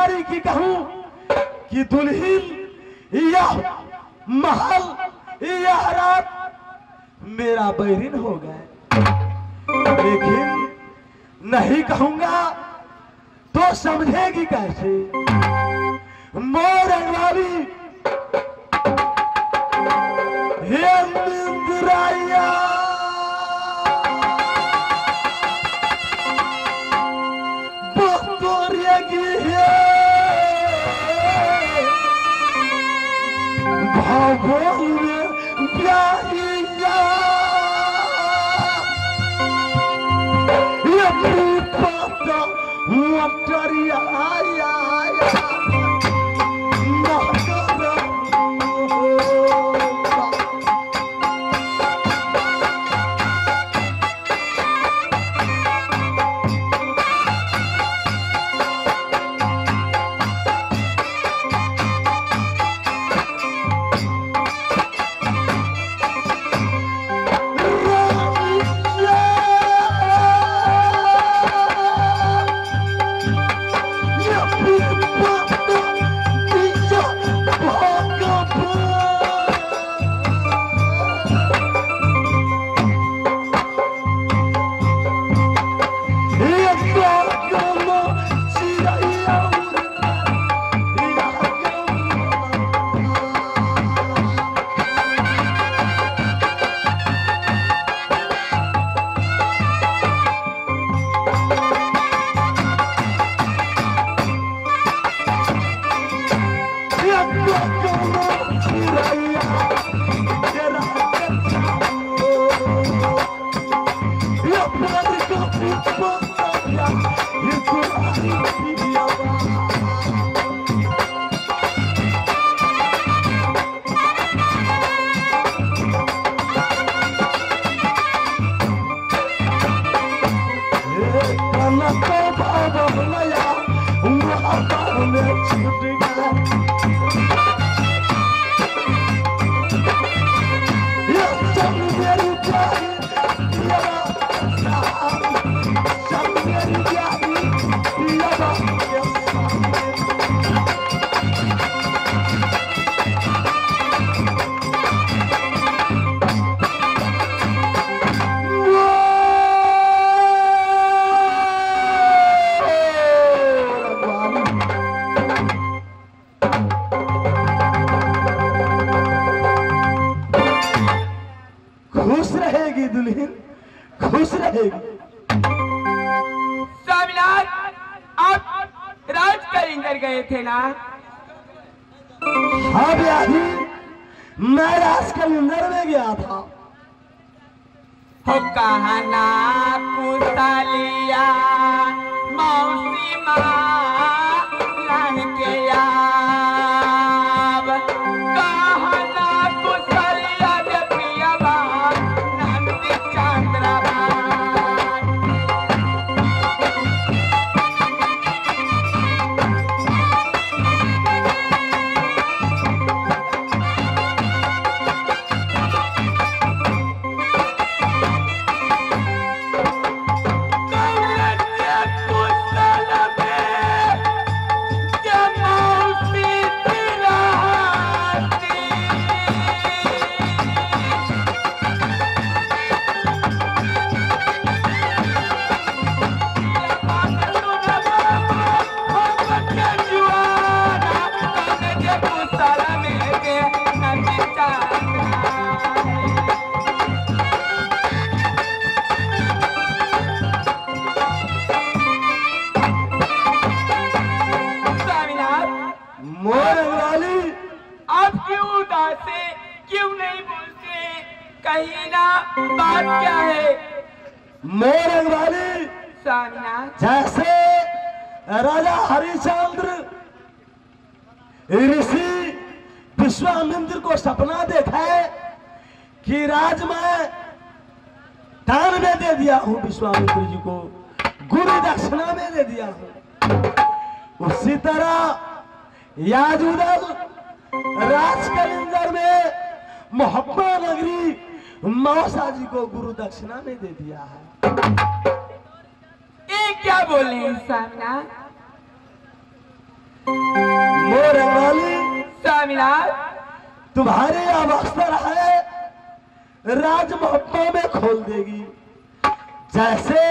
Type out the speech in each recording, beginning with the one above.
राजकुमारी की कहूं कि दुल्हन यह महल यह रात मेरा बैरिन हो गए, लेकिन नहीं कहूंगा तो समझेगी कैसे। मोर वाली हे इंद्राया खुश रहेगी दुल्हन, खुश रहेगी। स्वामीनाथ, आप राज कलिंगर गए थे ना? हाँ ब्याही, मैं राज कलिंगर में गया था। हो कहा ना कुशलिया मौसी माँ लान के आव, कहा ना कुशलिया दे पिया बाप नंदी चंद्रभान। क्यों नहीं बोलते? कहीं ना बात क्या है? मोर वाली स्वामीनाथ, जैसे राजा हरिश्चंद्र ऋषि विश्वामित्र को सपना देखा है कि राज में दान में दे दिया हूं, विश्वामित्र जी को गुरु दक्षिणा में दे दिया हूं, उसी तरह याजुदल राज कलिंगर में मोहब्बा नगरी मौसा जी को गुरु दक्षिणा में दे दिया है। ये क्या बोले स्वामीनाथ? स्वामीनाथ, तुम्हारे अवसर है राज मोहब्बों में खोल देगी। जैसे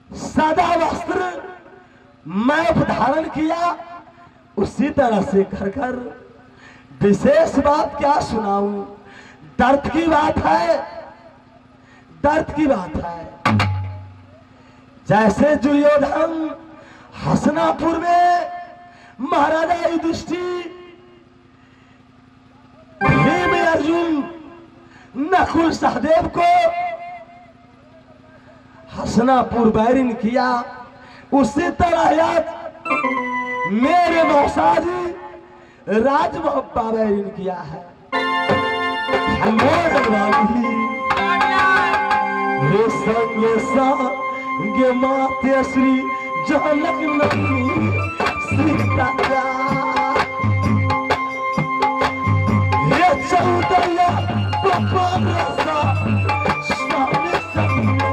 सादा वस्त्र मैं धारण किया उसी तरह से घर घर विशेष बात क्या सुनाऊं, दर्द की बात है, दर्द की बात है। जैसे दुर्योधन हसनापुर में महाराजा युधिष्ठिर, भीम अर्जुन नकुल सहदेव को हसनापुर बैरिन किया, उसी तरह आज मेरे मौसाजी राज मोहब्बा बैरिन किया है। हे संगे संगे माते श्री जनक नंदी सीता, हे चौदया गोपाल रसा स्वामी संगे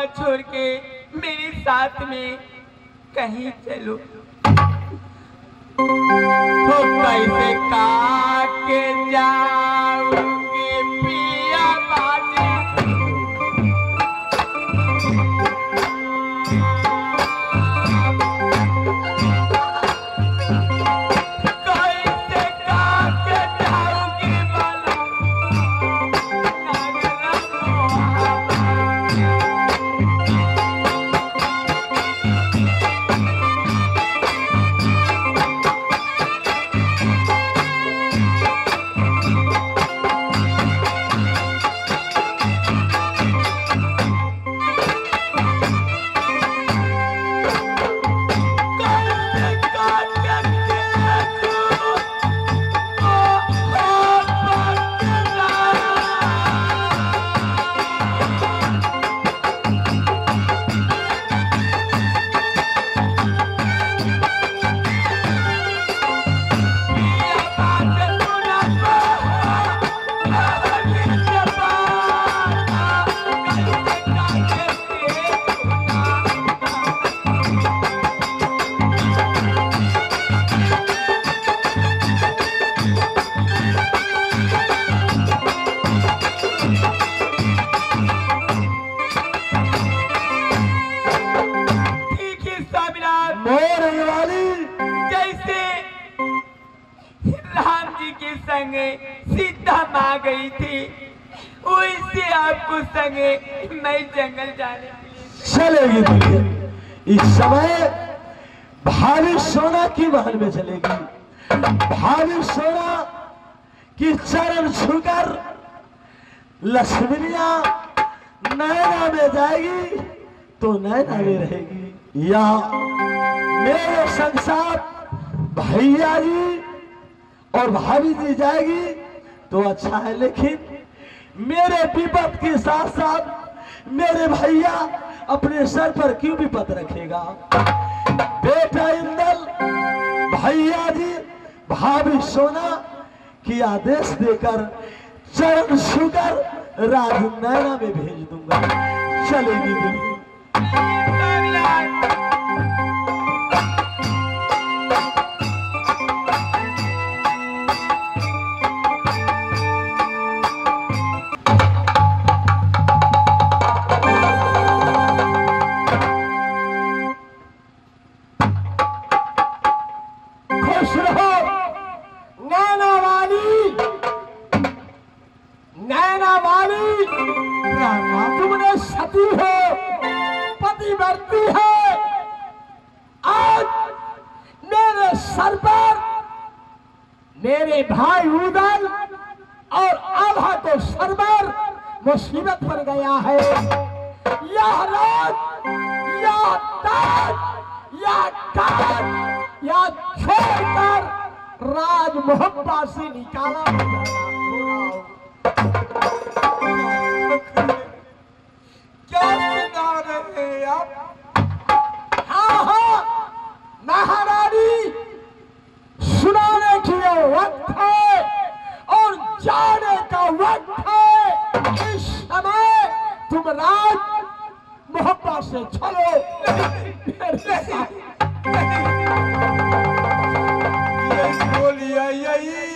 छोड़ के मेरे साथ में कहीं चलो, तो कैसे काके जाऊंगी पिया बाजी, कैसे काके जाऊंगी बाला सीता मां गई थी, वैसे आपको संगे मैं जंगल जाने चलेगी दुनिया। इस समय भाभी सोना की महल में चलेगी, भाभी सोना की चरण छूकर लक्ष्मीनिया नैना में जाएगी तो नैना में रहेगी, या मेरे संग साथ भैया जी और भाभी जी जाएगी तो अच्छा है, लेकिन मेरे विपद के साथ साथ मेरे भैया अपने सर पर क्यों विपद रखेगा। बेटा इंदल भैया जी भाभी सोना की आदेश देकर चरण छूकर राज नैना में भेज दूंगा। चलेगी दुनिया। सती हो, पतिव्रती है। आज मेरे सर पर मेरे भाई उदल और आभा को सरबर मुसीबत पड़ गया है। यह रात या ताज या काज या छोड़कर राज मोहब्बत से निकाला होगा। क्या सुना रहे हैं आप? हाँ हाँ महारानी, सुनाने की ये वक्त है और जाने का वक्त है। इस समय तुम राज मोहब्बत से चलो मेरे साथ। बोलिया यही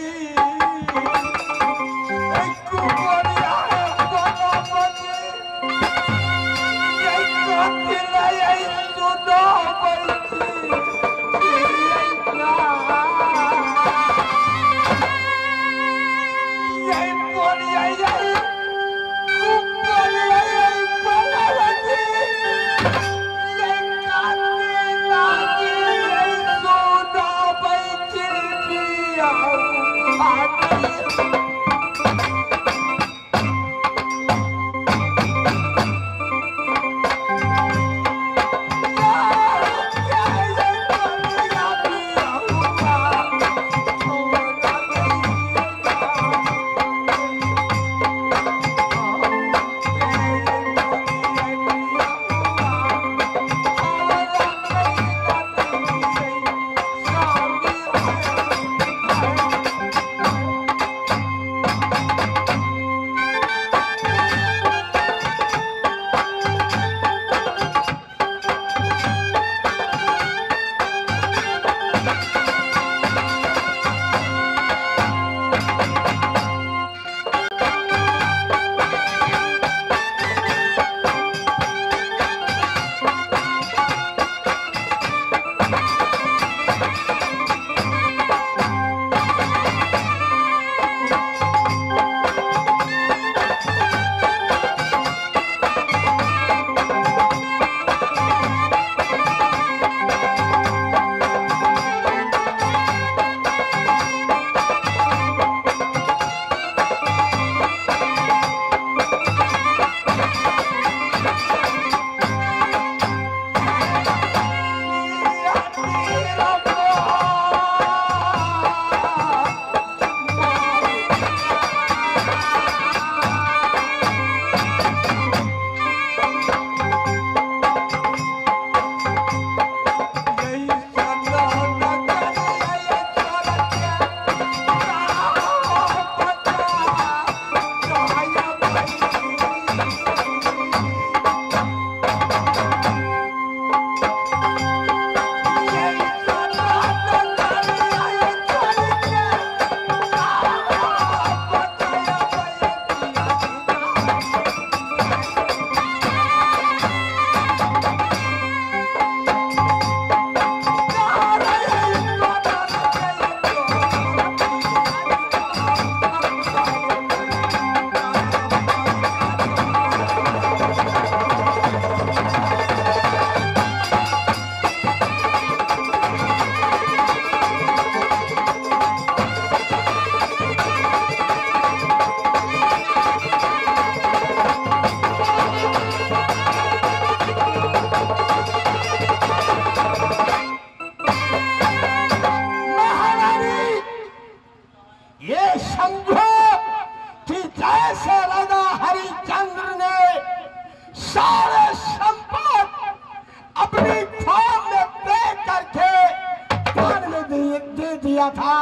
दिया था।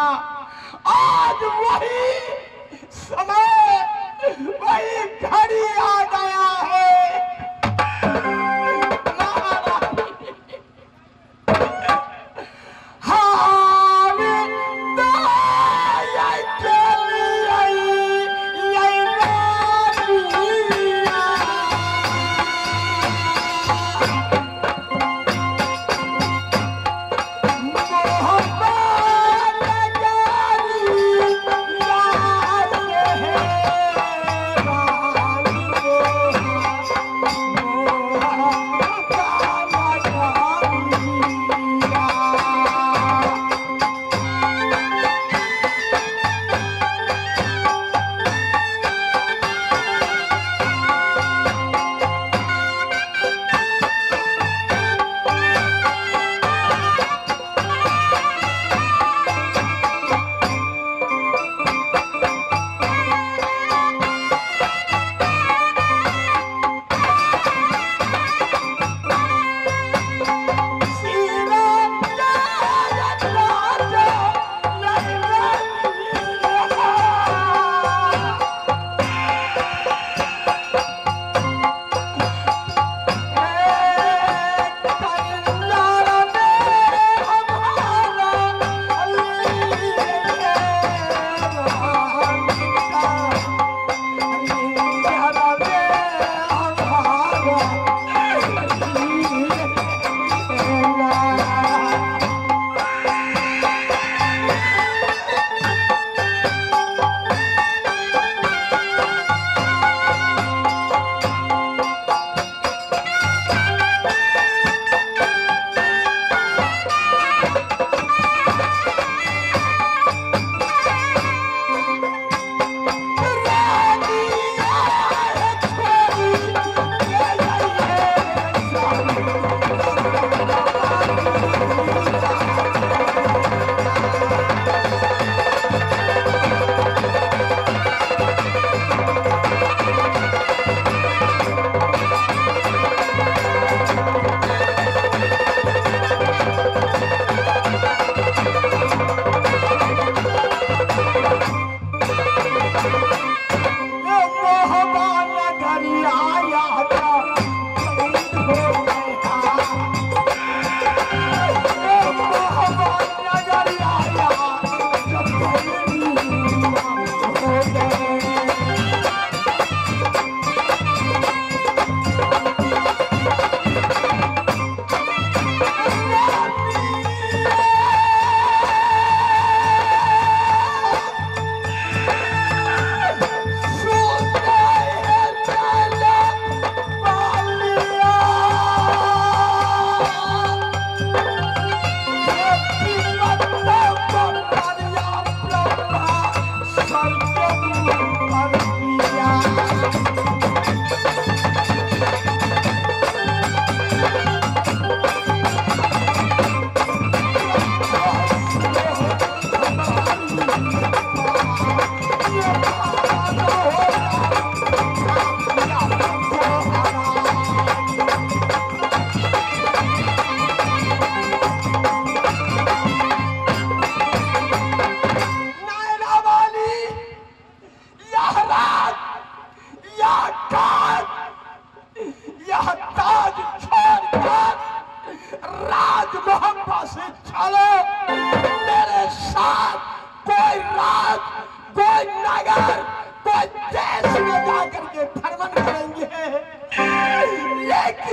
आज वही समय, वही घड़ी आ गया है।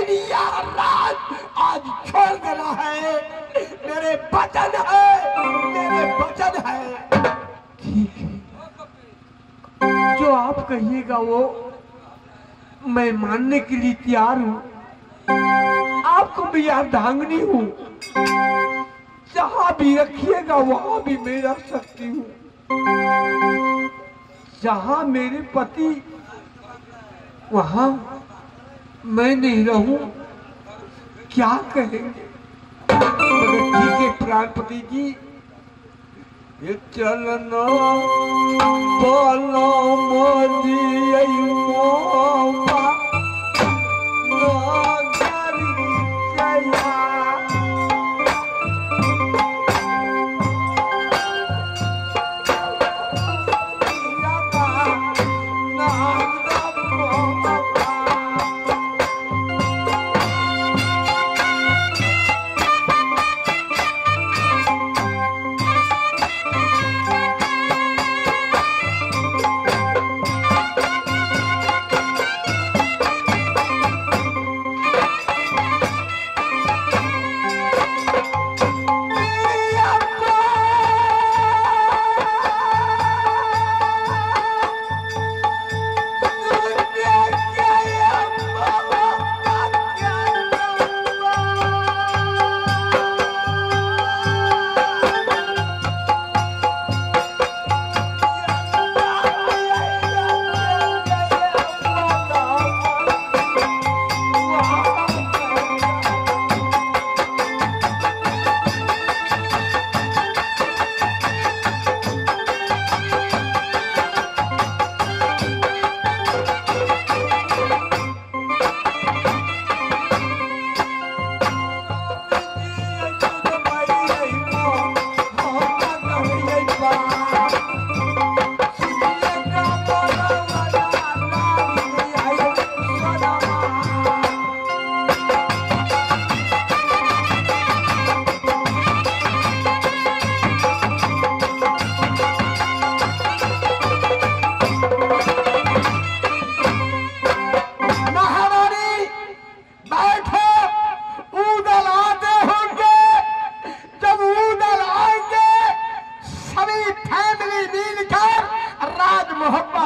लेकिन यह राज आज छोड़ देना है। मेरे वचन है, मेरे वचन है। ठीक है, जो आप कहिएगा वो मैं मानने के लिए तैयार हूँ। आपको भी अर्धांगिनी हूँ, जहाँ भी रखिएगा वहाँ भी मैं रख सकती हूँ। जहाँ मेरे पति वहाँ मैं नहीं रहूं, क्या कहेंगे? मगर ठीक है प्राणपति जी, ये चलना बोलो मोदी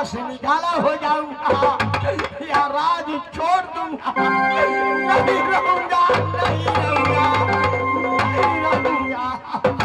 से निकाला हो जाऊंगा या राज छोड़ दूंगा। नहीं रहूंगा, नहीं रहूंगा, नहीं रहूंगा।